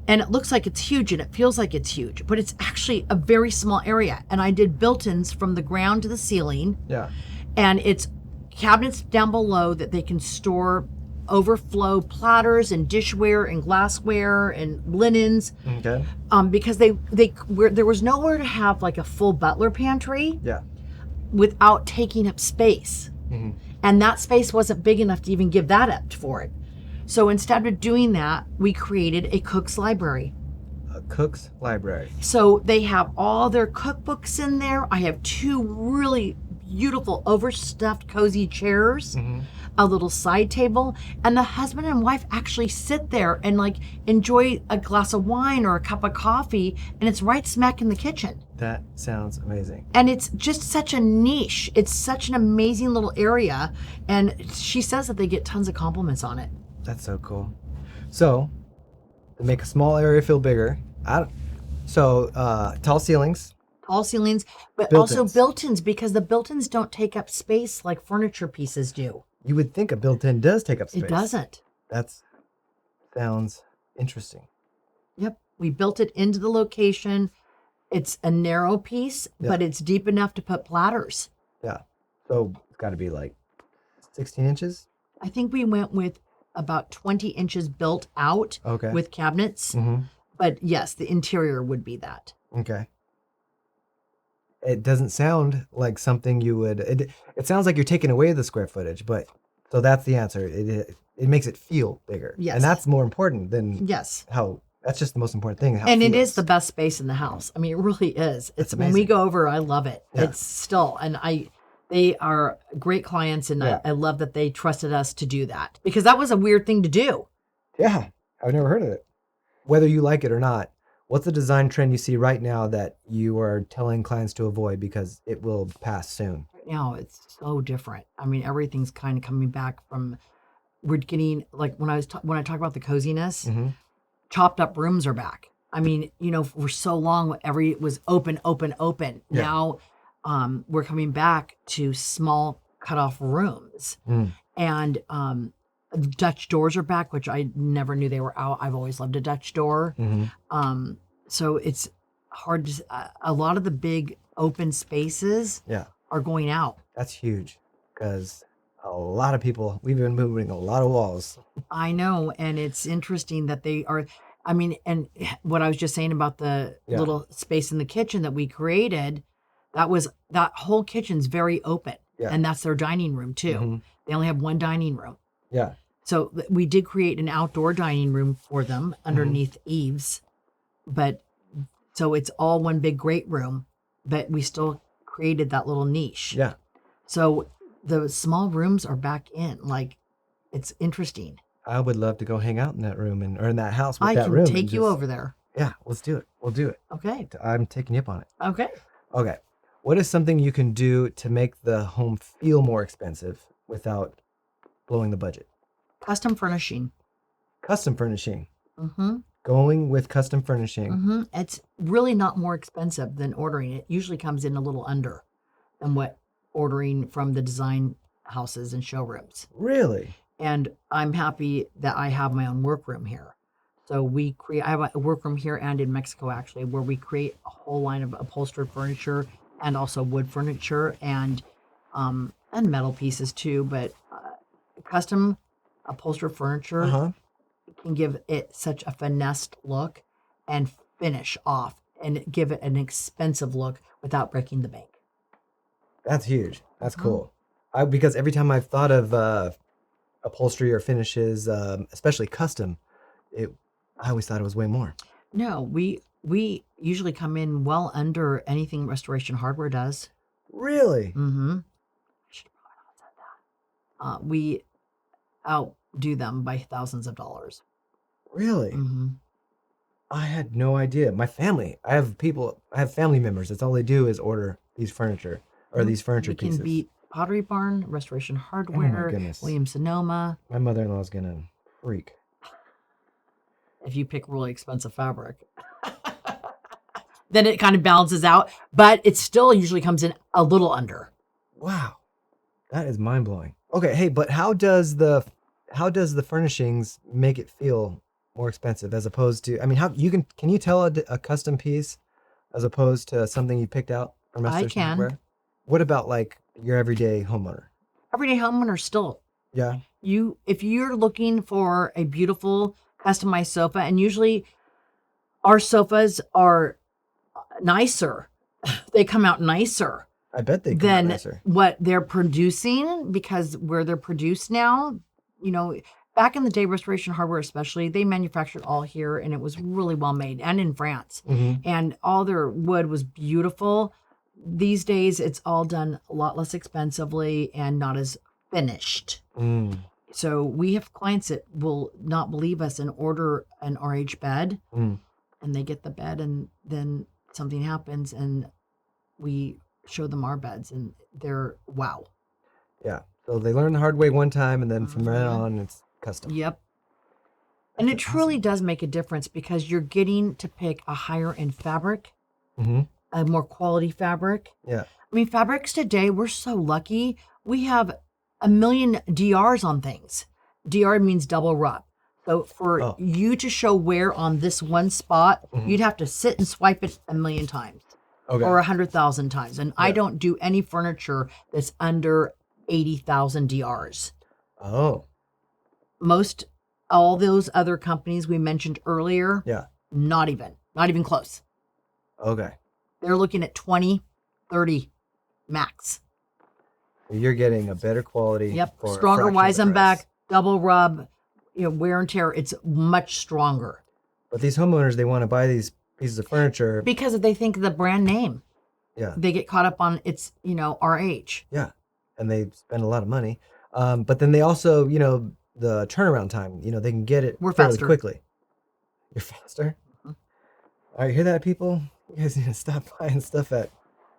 And it looks like it's huge and it feels like it's huge, but it's actually a very small area. And I did built-ins from the ground to the ceiling. Yeah. And it's cabinets down below that they can store overflow platters and dishware and glassware and linens. Okay. Because there was nowhere to have like a full butler pantry. Yeah. Without taking up space. And that space wasn't big enough to even give that up for it. So instead of doing that, we created a cook's library. A cook's library. So they have all their cookbooks in there. I have 2 really beautiful overstuffed cozy chairs, a little side table, and the husband and wife actually sit there and like enjoy a glass of wine or a cup of coffee, and it's right smack in the kitchen. That sounds amazing. And it's just such a niche. It's such an amazing little area, and she says that they get tons of compliments on it. That's so cool. So, to make a small area feel bigger, tall ceilings. Tall ceilings, but Built-ins. also built-ins, because the built-ins don't take up space like furniture pieces do. You would think a built-in does take up space. It doesn't. That sounds interesting. Yep. We built it into the location. It's a narrow piece, but it's deep enough to put platters. Yeah. So it's got to be like 16 inches? I think we went with about 20 inches built out with cabinets. But yes, the interior would be that. Okay. It doesn't sound like something you would... It sounds like you're taking away the square footage, but... So that's the answer. It makes it feel bigger. Yes. And that's more important than how... That's just the most important thing. And it is the best space in the house. I mean, it really is. It's when we go over, I love it. Yeah. It's still... And they are great clients, and I love that they trusted us to do that. Because that was a weird thing to do. Yeah. I've never heard of it. Whether you like it or not, what's the design trend you see right now that you are telling clients to avoid because it will pass soon? Right now, it's so different. I mean, everything's kind of coming back from... We're getting... Like, when I talk about the coziness, chopped up rooms are back. I mean, for so long, it was open. Yeah. Now... we're coming back to small cutoff rooms, and Dutch doors are back, which I never knew they were out. I've always loved a Dutch door. So it's hard to, a lot of the big open spaces are going out. That's huge, because a lot of people, we've been moving a lot of walls. I know. And it's interesting that they are, I mean, and what I was just saying about the little space in the kitchen that we created, that whole kitchen's very open. Yeah. And that's their dining room too. They only have one dining room. Yeah. So we did create an outdoor dining room for them underneath eaves, but so it's all one big great room, but we still created that little niche. Yeah. So the small rooms are back in. Like, it's interesting. I would love to go hang out in that room or in that house with I that can room. take you over there. Yeah, let's do it. We'll do it. Okay. I'm taking you up on it. Okay. Okay. What is something you can do to make the home feel more expensive without blowing the budget? Custom furnishing. Custom furnishing. Mm-hmm. Going with custom furnishing. Mm-hmm. It's really not more expensive than ordering. It usually comes in a little under than what ordering from the design houses and showrooms. Really? And I'm happy that I have my own workroom here. So I have a workroom here and in Mexico, actually, where we create a whole line of upholstered furniture and also wood furniture and metal pieces too. But custom upholstered furniture can give it such a finessed look and finish off and give it an expensive look without breaking the bank. That's huge. That's cool. Because every time I've thought of upholstery or finishes, especially custom, I always thought it was way more. No, we usually come in well under anything Restoration Hardware does. Really? Mm-hmm. I should have probably not said that. We outdo them by thousands of dollars. Really? Mm-hmm. I had no idea. My family, I have family members. That's all they do is order these furniture or these furniture pieces. We can beat Pottery Barn, Restoration Hardware, Oh my goodness. Williams-Sonoma. My mother-in-law's gonna freak. If you pick really expensive fabric. Then it kind of balances out, but it still usually comes in a little under. Wow. That is mind-blowing. Okay, hey, but how does the furnishings make it feel more expensive as opposed to, I mean, can you tell a custom piece as opposed to something you picked out from Restoration Hardware? What about like your everyday homeowner? Everyday homeowner still. Yeah. If you're looking for a beautiful customized sofa, and usually our sofas are nicer. They come out nicer. I bet they come out nicer. What they're producing, because where they're produced now, back in the day, Restoration Hardware especially, they manufactured all here and it was really well made, and in France. Mm-hmm. And all their wood was beautiful. These days, it's all done a lot less expensively and not as finished. Mm. So we have clients that will not believe us and order an RH bed, and they get the bed, and then something happens, and we show them our beds, and they're wow. Yeah. So they learn the hard way one time, and then from then on, it's custom. Yep. And it truly does make a difference because you're getting to pick a higher end fabric, a more quality fabric. Yeah. I mean, fabrics today, we're so lucky. We have a million DRs on things. DR means double rub. So for you to show wear on this one spot, you'd have to sit and swipe it a million times or 100,000 times. And I don't do any furniture that's under 80,000 DRs. Oh. All those other companies we mentioned earlier, not even close. Okay. They're looking at 20, 30 max. You're getting a better quality. Yep. For Stronger Weizenbeck, double rub, wear and tear. It's much stronger. But these homeowners, they want to buy these pieces of furniture because they think of the brand name. Yeah. They get caught up on it's, RH. Yeah. And they spend a lot of money. But then they also, the turnaround time, they can get it fairly quickly. You're faster? Mm-hmm. All right, hear that, people? You guys need to stop buying stuff at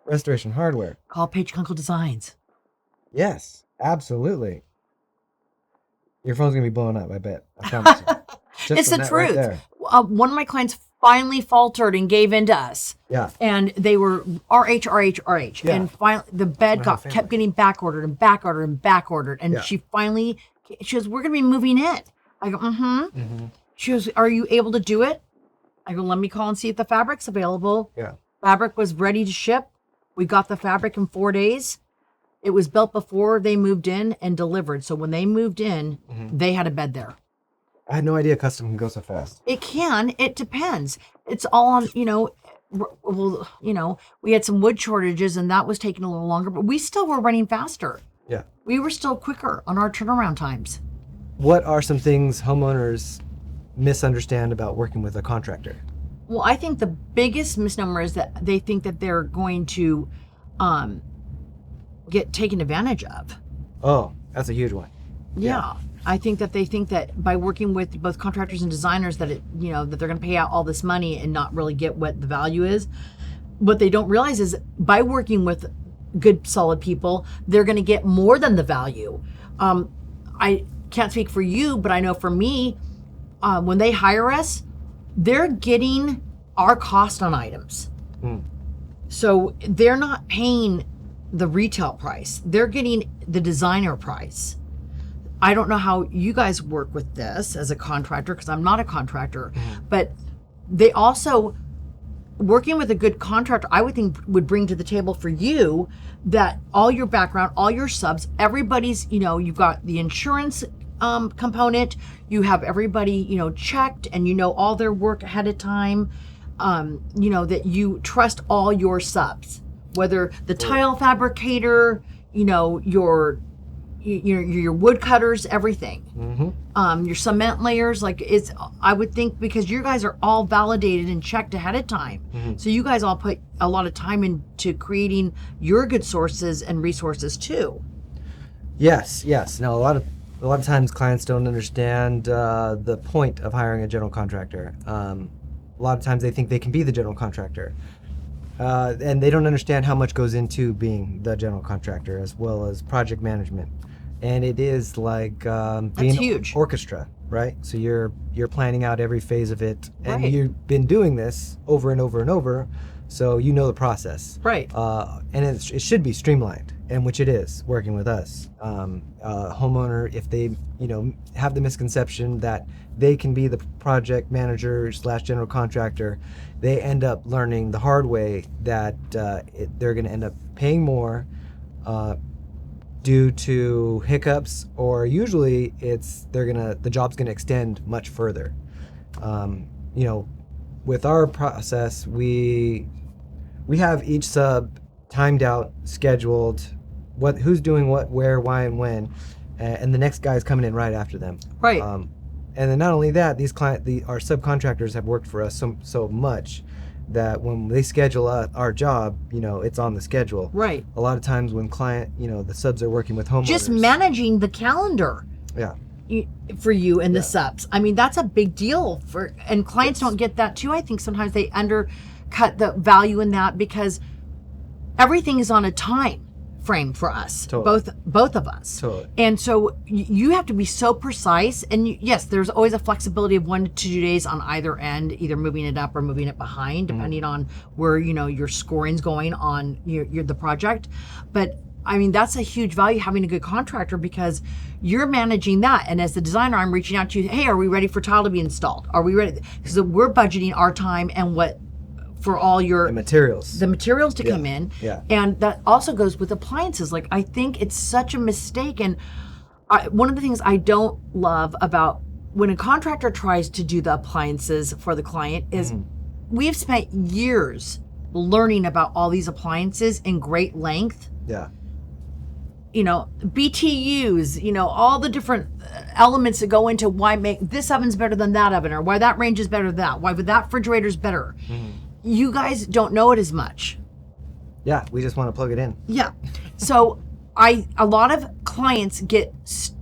Restoration Hardware. Call Paige Kunkle Designs. Yes, absolutely. Your phone's going to be blowing up, I bet. I promise you. It's the truth. Right one of my clients finally faltered and gave in to us. Yeah. And they were RH. Yeah. And finally, the bed kept getting back ordered. And she finally, she goes, we're going to be moving in. I go, mm-hmm. She goes, are you able to do it? I go, let me call and see if the fabric's available. Yeah. Fabric was ready to ship. We got the fabric in 4 days. It was built before they moved in and delivered. So when they moved in, they had a bed there. I had no idea custom can go so fast. It can. It depends. It's all on, we had some wood shortages and that was taking a little longer, but we still were running faster. Yeah. We were still quicker on our turnaround times. what are some things homeowners misunderstand about working with a contractor? Well, I think the biggest misnomer is that they think that they're going to get taken advantage of. Oh, that's a huge one. Yeah. I think that they think that by working with both contractors and designers that that they're going to pay out all this money and not really get what the value is. What they don't realize is by working with good, solid people, they're going to get more than the value. I can't speak for you, but I know for me, when they hire us, they're getting our cost on items. So they're not paying the retail price. They're getting the designer price. I don't know how you guys work with this as a contractor, because I'm not a contractor, but they also, working with a good contractor, I would think would bring to the table for you that all your background, all your subs, everybody's, you've got the insurance component, you have everybody, checked, and all their work ahead of time, that you trust all your subs, whether the tile fabricator, your woodcutters, everything, your cement layers, I would think, because you guys are all validated and checked ahead of time. So you guys all put a lot of time into creating your good sources and resources too. Yes. No, a lot of times clients don't understand the point of hiring a general contractor. A lot of times they think they can be the general contractor. And they don't understand how much goes into being the general contractor, as well as project management. And it is like being huge. An orchestra, right? So you're planning out every phase of it, and Right. you've been doing this over and over and over, so you know the process. Right. And it should be streamlined, and which it is, working with us. Homeowner, if they have the misconception that they can be the project manager / general contractor, they end up learning the hard way that they're going to end up paying more due to hiccups, or usually the job's gonna extend much further. With our process, we have each sub timed out, scheduled, who's doing what, where, why, and when, and the next guy's coming in right after them. Right. And then not only that, our subcontractors have worked for us so much that when they schedule our job, it's on the schedule. Right. A lot of times when the subs are working with homeowners. Just managing the calendar. Yeah. For you and the subs. I mean, that's a big deal and clients don't get that too. I think sometimes they undercut the value in that because everything is on a time frame for us, totally. both of us. Totally. And so you have to be so precise. And yes, there's always a flexibility of 1 to 2 days on either end, either moving it up or moving it behind, depending on where your scoring's going on the project. But I mean, that's a huge value, having a good contractor, because you're managing that. And as the designer, I'm reaching out to you. Hey, are we ready for tile to be installed? Are we ready? Because we're budgeting our time and for all the materials to come in. Yeah. And that also goes with appliances. I think it's such a mistake. And one of the things I don't love about when a contractor tries to do the appliances for the client is we've spent years learning about all these appliances in great length. Yeah. BTUs, all the different elements that go into why make this oven's better than that oven, or why that range is better than that, why that refrigerator's better. You guys don't know it as much. Yeah, we just want to plug it in. Yeah. So a lot of clients get steered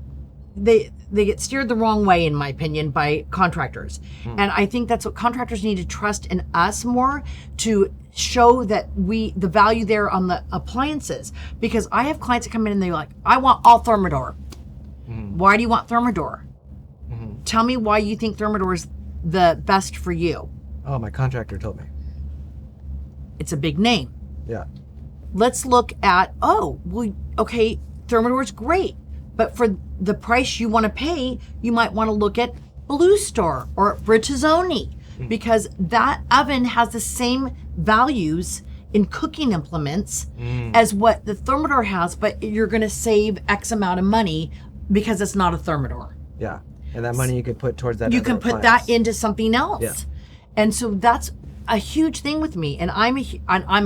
the wrong way, in my opinion, by contractors. And I think that's what contractors need to trust in us more, to show that the value there on the appliances. Because I have clients that come in and they're like, I want all Thermador. Why do you want Thermador? Tell me why you think Thermador is the best for you. Oh, my contractor told me. It's a big name. Yeah. Let's look at, okay, Thermador's great, but for the price you want to pay, you might want to look at Blue Star or Bertazzoni, because that oven has the same values in cooking implements as what the Thermador has, but you're going to save X amount of money because it's not a Thermador. Yeah. And that money you could put towards that. You can put that into something else. Yeah. And so that's a huge thing with me. And I'm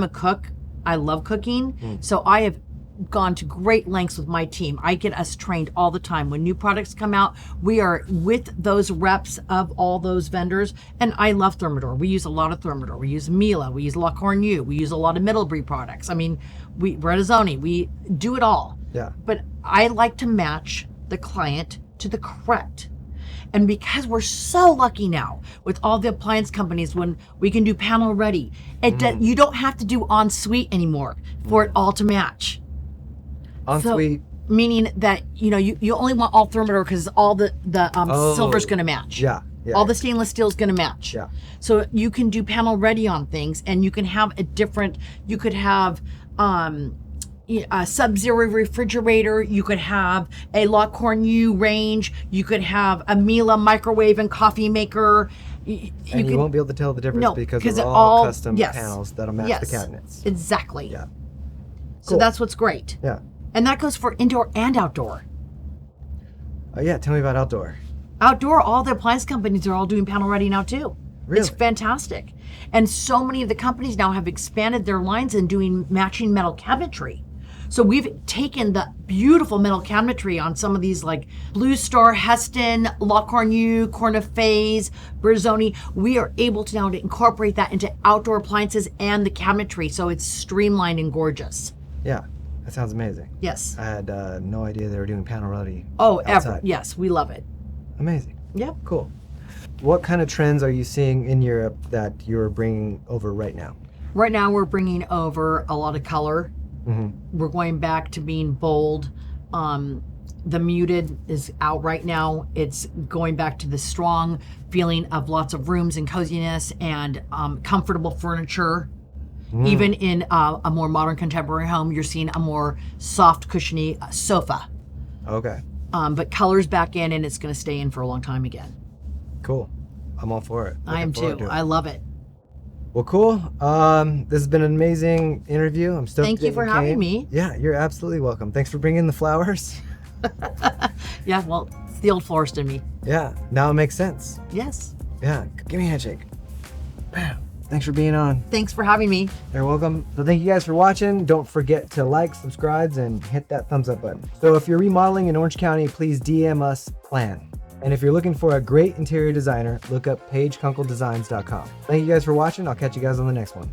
a cook. I love cooking. So I have gone to great lengths with my team. I get us trained all the time. When new products come out, we are with those reps of all those vendors. And I love Thermador. We use a lot of Thermador. We use Miele. We use La Cornue. We use a lot of Middlebury products. I mean, Redazzoni. We do it all. Yeah. But I like to match the client to the correct. And because we're so lucky now with all the appliance companies, when we can do panel ready, you don't have to do ensuite anymore for it all to match. Ensuite, so, meaning that you only want all Thermador because all the silver's going to match. Yeah. All the stainless steel is going to match. Yeah. So you can do panel ready on things, and you can have you could have a Sub-Zero refrigerator, you could have a La Cornue range, you could have a Miele microwave and coffee maker. You won't be able to tell the difference because they're all custom panels that'll match the cabinets. Exactly. Yeah. So that's what's great. Yeah. And that goes for indoor and outdoor. Yeah, tell me about outdoor. Outdoor, all the appliance companies are all doing panel ready now too. Really? It's fantastic. And so many of the companies now have expanded their lines and doing matching metal cabinetry. So we've taken the beautiful metal cabinetry on some of these like Blue Star, Heston, La Cornue, Cornefay's, Brizzoni. We are able to now to incorporate that into outdoor appliances and the cabinetry. So it's streamlined and gorgeous. Yeah, that sounds amazing. Yes. I had no idea they were doing panel ready. Oh, outside. ever. Yes, we love it. Amazing. Yep. Cool. What kind of trends are you seeing in Europe that you're bringing over right now? Right now we're bringing over a lot of color. Mm-hmm. We're going back to being bold. The muted is out right now. It's going back to the strong feeling of lots of rooms and coziness and comfortable furniture. Even in a more modern contemporary home, you're seeing a more soft, cushiony sofa. Okay. But color's back in, and it's going to stay in for a long time again. Cool. I'm all for it. I am too. I love it. Well, cool. This has been an amazing interview. I'm stoked. Thank you for having me. Yeah, you're absolutely welcome. Thanks for bringing the flowers. Yeah, well, it's the old florist in me. Yeah, now it makes sense. Yes. Yeah, give me a handshake. Bam. Thanks for being on. Thanks for having me. You're welcome. So thank you guys for watching. Don't forget to like, subscribe, and hit that thumbs up button. So if you're remodeling in Orange County, please DM us plan. And if you're looking for a great interior designer, look up PaigeKunkleDesigns.com. Thank you guys for watching. I'll catch you guys on the next one.